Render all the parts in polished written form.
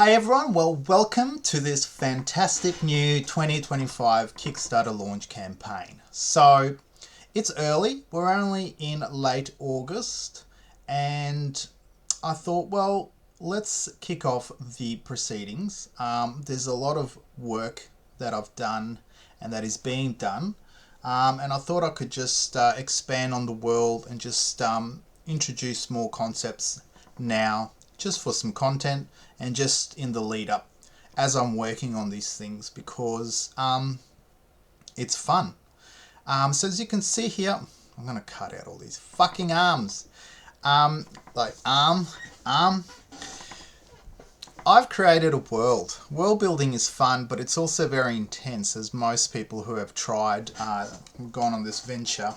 Hey everyone, well welcome to this fantastic new 2025 Kickstarter launch campaign. So it's early, we're only in late August, and I thought, well, let's kick off the proceedings. There's a lot of work that I've done and that is being done, and I thought I could just expand on the world and just introduce more concepts now, just for some content and just in the lead up as I'm working on these things, because it's fun. So as you can see here, I'm going to cut out all these fucking arms. Like arm. I've created a world. World building is fun, but it's also very intense, as most people who have tried, gone on this venture,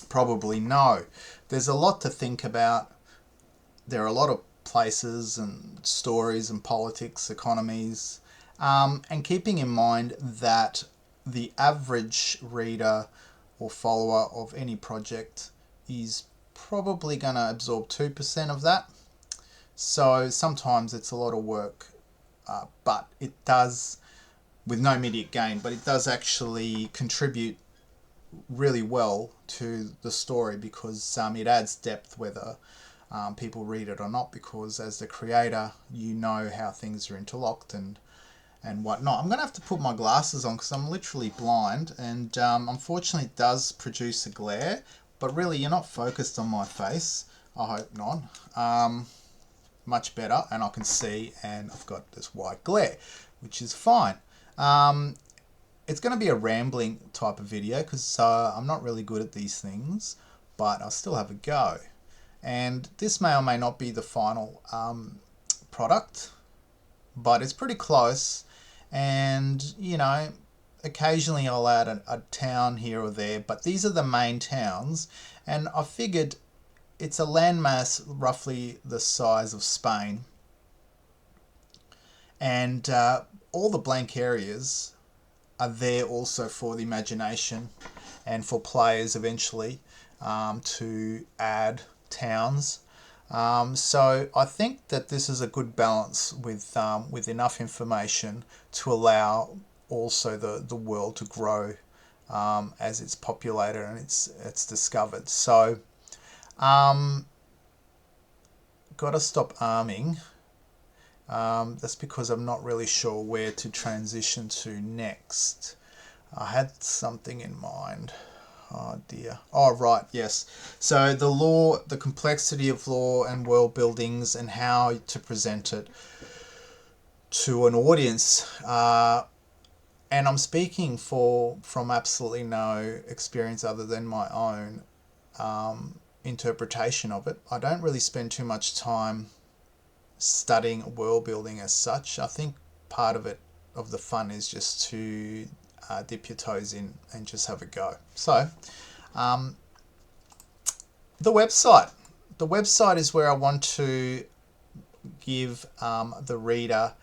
probably know. There's a lot to think about. There are a lot of places and stories and politics, economies, and keeping in mind that the average reader or follower of any project is probably going to absorb 2% of that. So sometimes it's a lot of work, but it does, with no immediate gain, but it does actually contribute really well to the story, because it adds depth whether people read it or not, because as the creator you know how things are interlocked and whatnot. I'm going to have to put my glasses on because I'm literally blind, and unfortunately it does produce a glare, but really you're not focused on my face. I hope not. Much better, and I can see, and I've got this white glare, which is fine. It's going to be a rambling type of video because I'm not really good at these things, but I'll still have a go. And this may or may not be the final product, but it's pretty close. And, you know, occasionally I'll add a town here or there, but these are the main towns. And I figured it's a landmass roughly the size of Spain. And all the blank areas are there also for the imagination and for players eventually to add towns. So I think that this is a good balance with enough information to allow also the world to grow as it's populated and it's discovered. So got to stop arming. That's because I'm not really sure where to transition to next. I had something in mind. Oh dear. Oh right, yes. So the law, the complexity of law and world buildings and how to present it to an audience. And I'm speaking from absolutely no experience other than my own interpretation of it. I don't really spend too much time studying world building as such. I think part of it, of the fun, is just to dip your toes in and just have a go. So the website is where I want to give the reader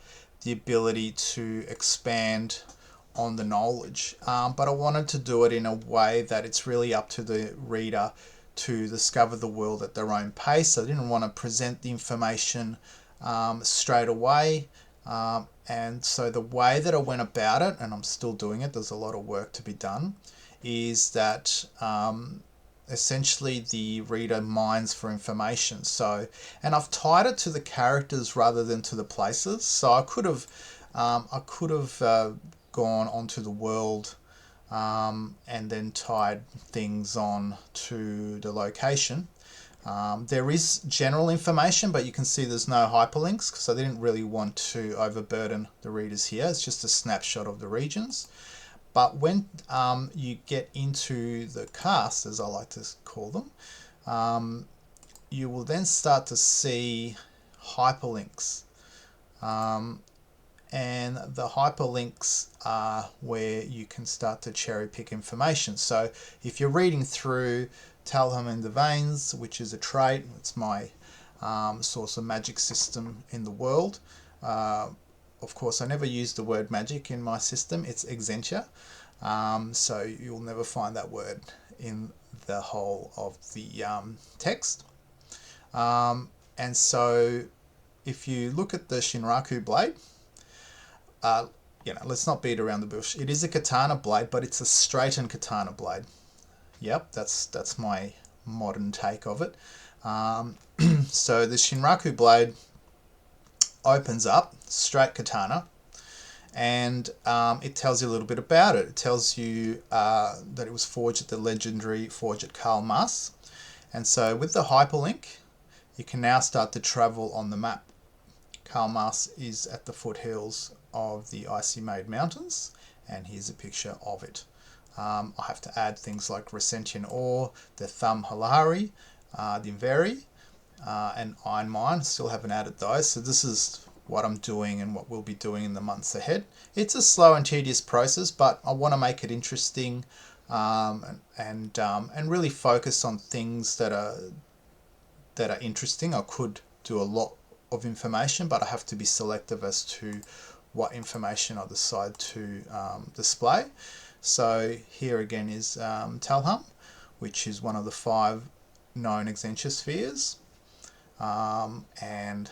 the ability to expand on the knowledge, but I wanted to do it in a way that it's really up to the reader to discover the world at their own pace. I didn't want to present the information straight away. And so the way that I went about it, and I'm still doing it, there's a lot of work to be done, is that essentially the reader mines for information. So, and I've tied it to the characters rather than to the places. So I could have gone onto the world and then tied things on to the location. There is general information, but you can see there's no hyperlinks because I didn't really want to overburden the readers here. It's just a snapshot of the regions. But when you get into the cast, as I like to call them, you will then start to see hyperlinks. And the hyperlinks are where you can start to cherry pick information. So if you're reading through Talham in the Veins, which is a trait, it's my source of magic system in the world. Of course, I never use the word magic in my system. It's Exentia. So you'll never find that word in the whole of the text. And so if you look at the Shinraku blade, let's not beat around the bush. It is a katana blade, but it's a straightened katana blade. Yep, that's my modern take of it. So the Shinraku blade opens up, straight katana, and it tells you a little bit about it. It tells you that it was forged at the legendary forge at Karl Marx. And so with the hyperlink, you can now start to travel on the map. Karl Marx is at the foothills of the Icy Maid Mountains, and here's a picture of it. I have to add things like Resentian ore, the Thumb Halari, the Inveri, and Iron Mine. Still haven't added those, so this is what I'm doing and what we'll be doing in the months ahead. It's a slow and tedious process, but I want to make it interesting and really focus on things that are interesting. I could do a lot of information, but I have to be selective as to what information I decide to display. So here again is Talham, which is one of the 5 known Exentia spheres, and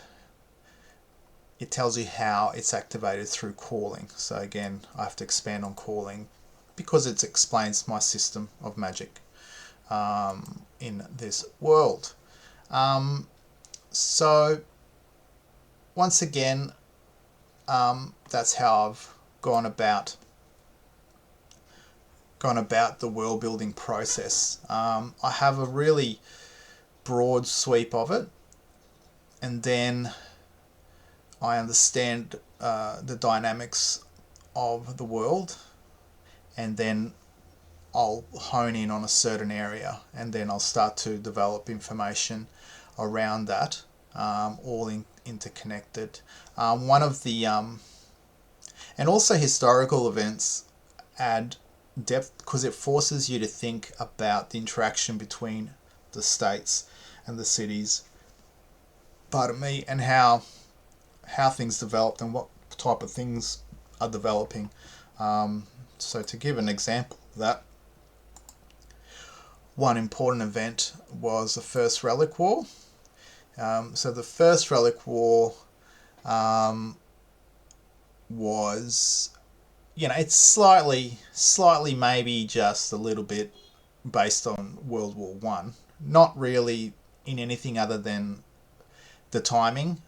it tells you how it's activated through calling. So again, I have to expand on calling because it explains my system of magic in this world. So once again, that's how I've gone about the world building process. I have a really broad sweep of it, and then I understand the dynamics of the world, and then I'll hone in on a certain area, and then I'll start to develop information around that, all interconnected. One of the and also historical events add depth because it forces you to think about the interaction between the states and the cities, and how things developed and what type of things are developing. So to give an example of that, one important event was the First Relic War. So the First Relic War was, it's slightly maybe just a little bit based on World War One. Not really in anything other than the timing.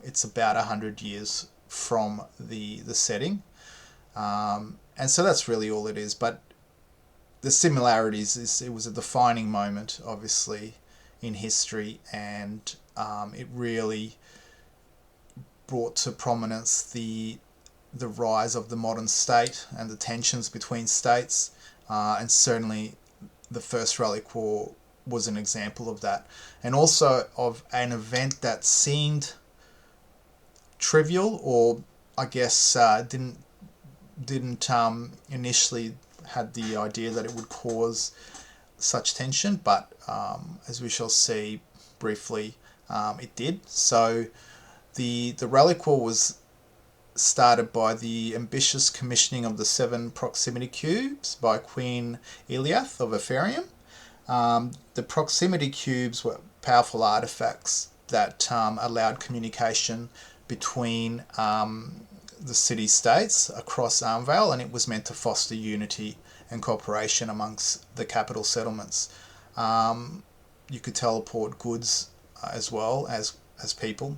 It's about 100 years from the setting, and so that's really all it is. But the similarities is it was a defining moment, obviously, in history, and it really brought to prominence the rise of the modern state and the tensions between states, and certainly the First Relic War was an example of that, and also of an event that seemed trivial, or I guess didn't initially had the idea that it would cause such tension, but as we shall see briefly, it did. So the Relic War was started by the ambitious commissioning of the 7 proximity cubes by Queen Eliath of Ephraim. The proximity cubes were powerful artifacts that allowed communication between the city-states across Armvale, and it was meant to foster unity and cooperation amongst the capital settlements. You could teleport goods as well as people,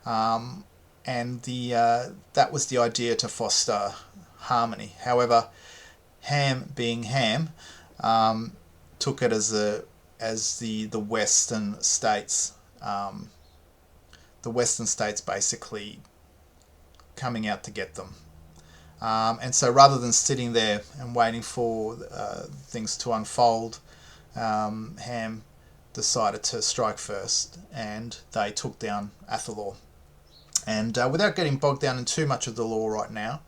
and that was the idea, to foster harmony. However, Ham being Ham, took it as the Western states, basically coming out to get them. And so rather than sitting there and waiting for things to unfold, Ham decided to strike first, and they took down Athalor. And without getting bogged down in too much of the lore right now,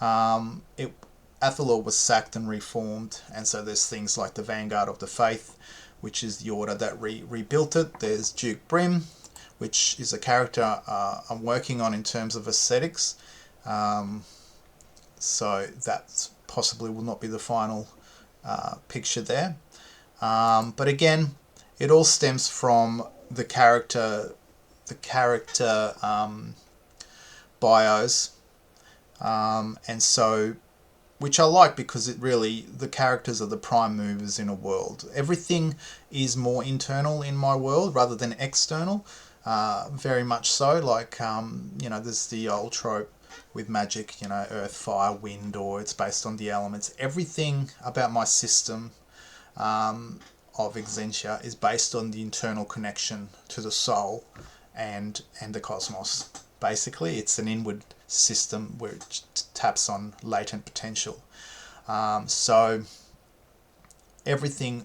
Athalor was sacked and reformed, and so there's things like the Vanguard of the Faith, which is the order that rebuilt it. There's Duke Brim, which is a character I'm working on in terms of aesthetics. So that possibly will not be the final picture there. But again, it all stems from the character the character bios, and so, which I like because it really, the characters are the prime movers in a world. Everything is more internal in my world rather than external, very much so. Like, there's the old trope with magic, earth, fire, wind, or it's based on the elements. Everything about my system of Exentia is based on the internal connection to the soul and the cosmos. Basically, it's an inward system where it taps on latent potential. So everything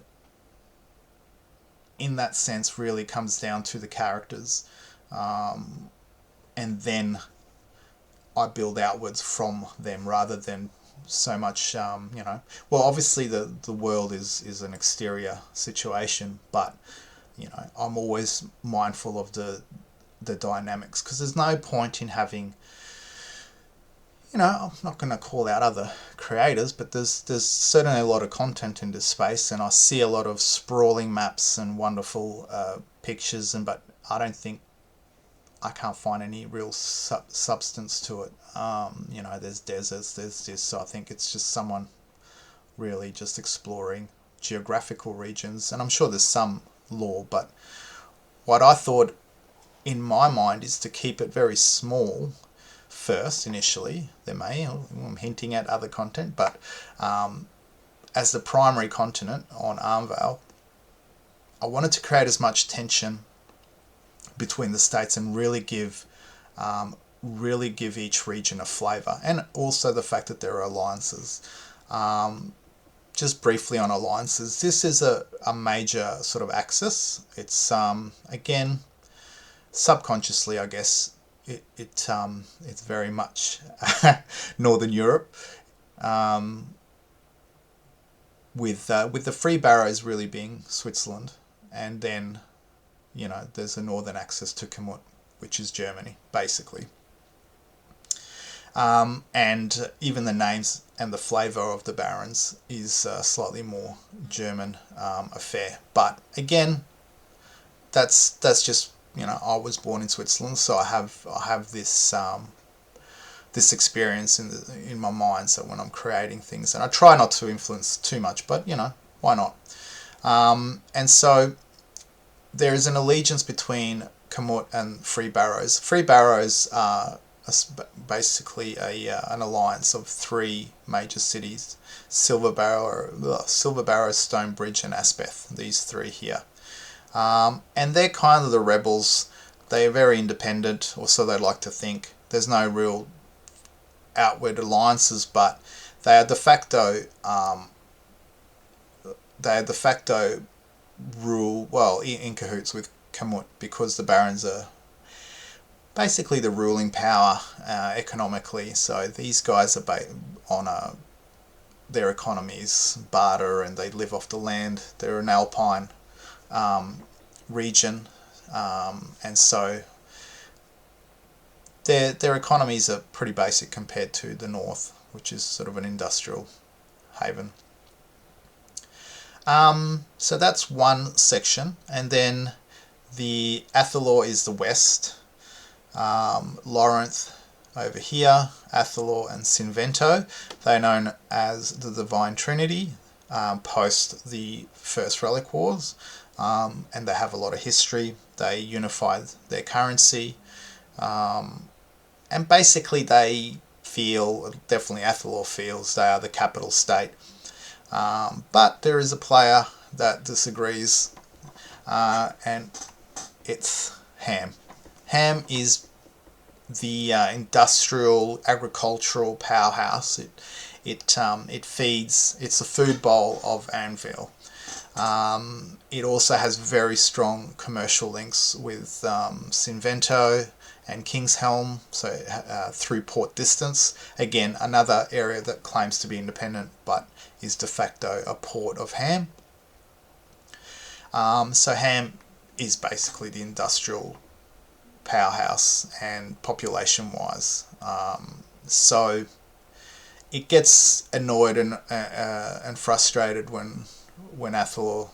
in that sense really comes down to the characters, and then I build outwards from them rather than so much, well, obviously the world is an exterior situation, but I'm always mindful of the dynamics, because there's no point in having, I'm not going to call out other creators, but there's certainly a lot of content in this space, and I see a lot of sprawling maps and wonderful pictures, but I can't find any real substance to it. There's deserts, there's this, so I think it's just someone really just exploring geographical regions, and I'm sure there's some lore, but what I thought in my mind is to keep it very small first initially. I'm hinting at other content, but as the primary continent on Armvale, I wanted to create as much tension between the states and really give each region a flavour, and also the fact that there are alliances. Just briefly on alliances, this is a major sort of axis. It's again, subconsciously, I guess, it's very much Northern Europe, with the Free Barrows really being Switzerland, and then there's a northern axis to Kamut, which is Germany, basically. And even the names and the flavour of the barons is slightly more German affair. But again, that's just, I was born in Switzerland, so I have this this experience in my mind. So when I'm creating things, and I try not to influence too much, but why not? And so there is an allegiance between Kamut and Free Barrows. Free Barrows are basically an alliance of three major cities: Silver Barrow, Stonebridge, and Aspeth. These three here. And they're kind of the rebels. They're very independent, or so they like to think. There's no real outward alliances, but they are de facto rule, well, in cahoots with Kamut, because the barons are basically the ruling power economically. So these guys are on their economies barter, and they live off the land. They're an alpine region, and so their economies are pretty basic compared to the north, which is sort of an industrial haven. So that's one section, and then the Athalor is the west, Lorinth over here, Athalor and Sinvento. They're known as the Divine Trinity, post the First Relic Wars, and they have a lot of history. They unified their currency, and basically they feel, definitely Athalor feels, they are the capital state. But there is a player that disagrees, and it's Ham. Ham is the industrial, agricultural powerhouse. It feeds. It's the food bowl of Anvil. It also has very strong commercial links with Sinvento and Kingshelm, so through port distance. Again, another area that claims to be independent, but is de facto a port of Ham. So Ham is basically the industrial powerhouse, and population-wise, so it gets annoyed and frustrated when Athalor,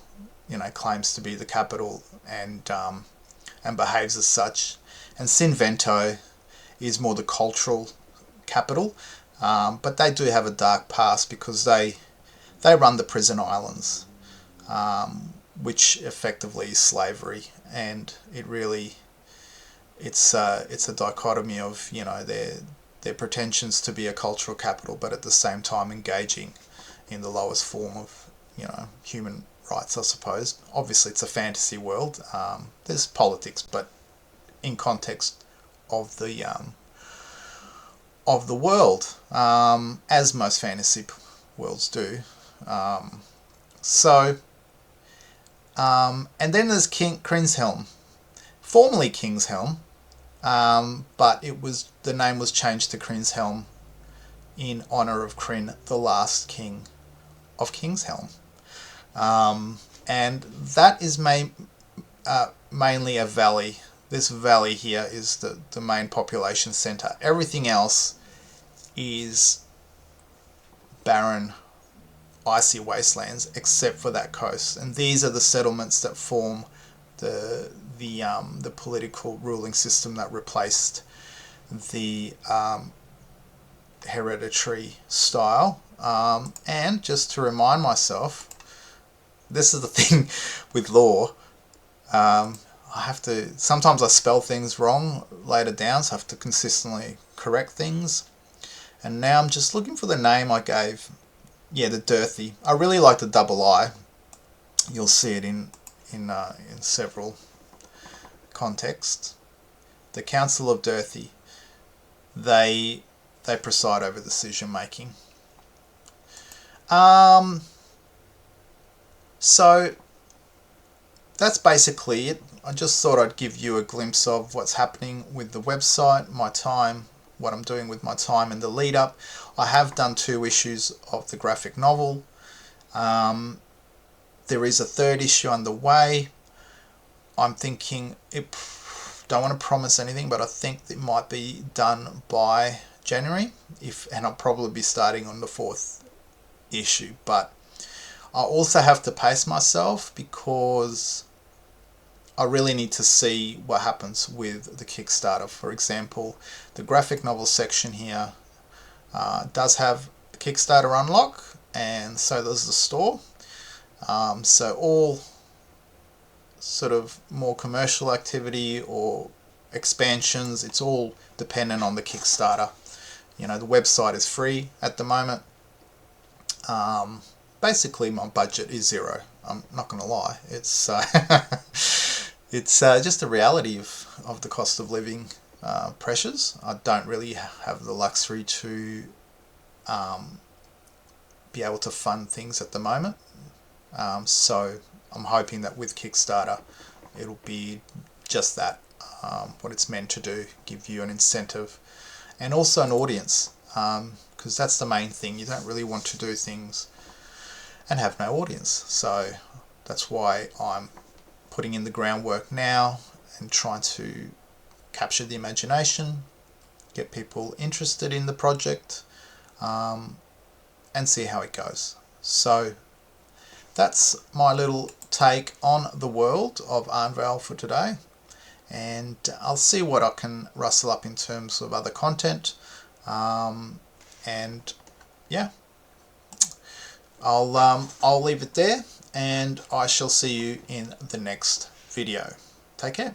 claims to be the capital and behaves as such. and Sinvento is more the cultural capital, but they do have a dark past because they run the prison islands, which effectively is slavery, and it's a dichotomy of, you know, their pretensions to be a cultural capital, but at the same time engaging in the lowest form of, you know, human rights, I suppose. Obviously, it's a fantasy world. There's politics, but in context of the world, as most fantasy worlds do. And then there's Krinshelm, formerly Kingshelm, but the name was changed to Krinshelm in honor of Kryn, the last king of Kingshelm. And that is mainly a valley. This valley here is the main population center. Everything else is barren, icy wastelands except for that coast. And these are the settlements that form the political ruling system that replaced the hereditary style. And just to remind myself, this is the thing with law. Sometimes I spell things wrong later down, so I have to consistently correct things. And now I'm just looking for the name I gave. Yeah, the Dirthy. I really like the double I. You'll see it in several contexts. The Council of Dirthy. They preside over decision making. So that's basically it. I just thought I'd give you a glimpse of what's happening with the website, my time, what I'm doing with my time in the lead up. I have done 2 issues of the graphic novel. There is a 3rd issue underway. I'm thinking, don't want to promise anything, but I think it might be done by January, and I'll probably be starting on the 4th issue. But I also have to pace myself because I really need to see what happens with the Kickstarter. For example, the graphic novel section here does have a Kickstarter unlock, and so does the store. So all sort of more commercial activity or expansions, it's all dependent on the Kickstarter. You know, the website is free at the moment. Basically, my budget is 0. I'm not going to lie. It's it's just a reality of the cost of living pressures. I don't really have the luxury to be able to fund things at the moment. So I'm hoping that with Kickstarter, it'll be just that, what it's meant to do, give you an incentive and also an audience, because that's the main thing. You don't really want to do things and have no audience. So that's why I'm putting in the groundwork now and trying to capture the imagination, get people interested in the project, and see how it goes. So that's my little take on the world of Arnval for today, and I'll see what I can rustle up in terms of other content, and yeah, I'll leave it there, and I shall see you in the next video. Take care.